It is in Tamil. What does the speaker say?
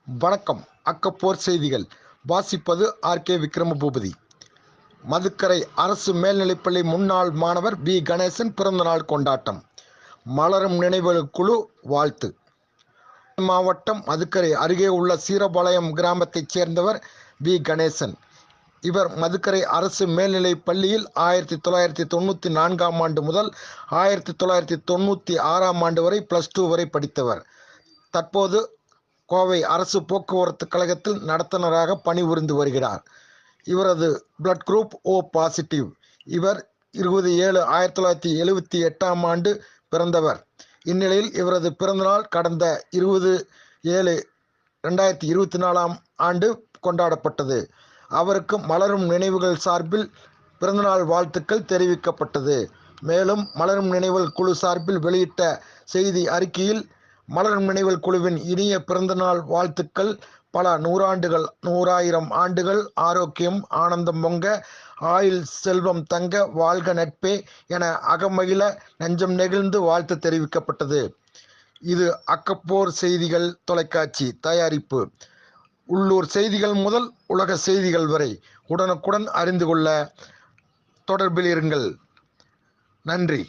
வணக்கம். அக்கப்போர் செய்திகள் வாசிப்பது ஆர்.கே. விக்ரமபூபதி. மதுக்கரை அரசு மேல்நிலைப்பள்ளி முன்னாள் மாணவர் வி. கணேசன் பிறந்தநாள் கொண்டாட்டம். மலரும் நினைவுகள் குழு வாழ்த்து. மாவட்டம் மதுக்கரை அருகே உள்ள சீரபாளையம் கிராமத்தைச் சேர்ந்தவர் வி. கணேசன். இவர் மதுக்கரை அரசு மேல்நிலைப் பள்ளியில் 1994ஆம் ஆண்டு முதல் 1996ஆம் ஆண்டு வரை +2 வரை படித்தவர். தற்போது கோவை அரசு போக்குவரத்து கழகத்தில் நடத்துனராக பணிபுரிந்து வருகிறார். இவரது பிளட் குரூப் O பாசிட்டிவ். இவர் 20/7/1978ஆம் ஆண்டு பிறந்தவர். இந்நிலையில் இவரது பிறந்தநாள் கடந்த 20/7/2024ஆம் ஆண்டு கொண்டாடப்பட்டது. அவருக்கு மலரும் நினைவுகள் சார்பில் பிறந்தநாள் வாழ்த்துக்கள் தெரிவிக்கப்பட்டது. மேலும் மலரும் நினைவுகள் குழு சார்பில் வெளியிட்ட செய்தி அறிக்கையில், மலரும் நினைவுகள் குழுவின் இனிய பிறந்தநாள் வாழ்த்துக்கள் பல நூறாண்டுகள் 100,000 ஆண்டுகள் ஆரோக்கியம் ஆனந்தம் பொங்க, ஆயுள் செல்வம் தங்க, வாழ்க நட்பே என அகமகிழ நெஞ்சம் நெகிழ்ந்து வாழ்த்து தெரிவிக்கப்பட்டது. இது அக்கப்போர் செய்திகள் தொலைக்காட்சி தயாரிப்பு. உள்ளூர் செய்திகள் முதல் உலக செய்திகள் வரை உடனுக்குடன் அறிந்து கொள்ள தொடர்பில் இருங்கள். நன்றி.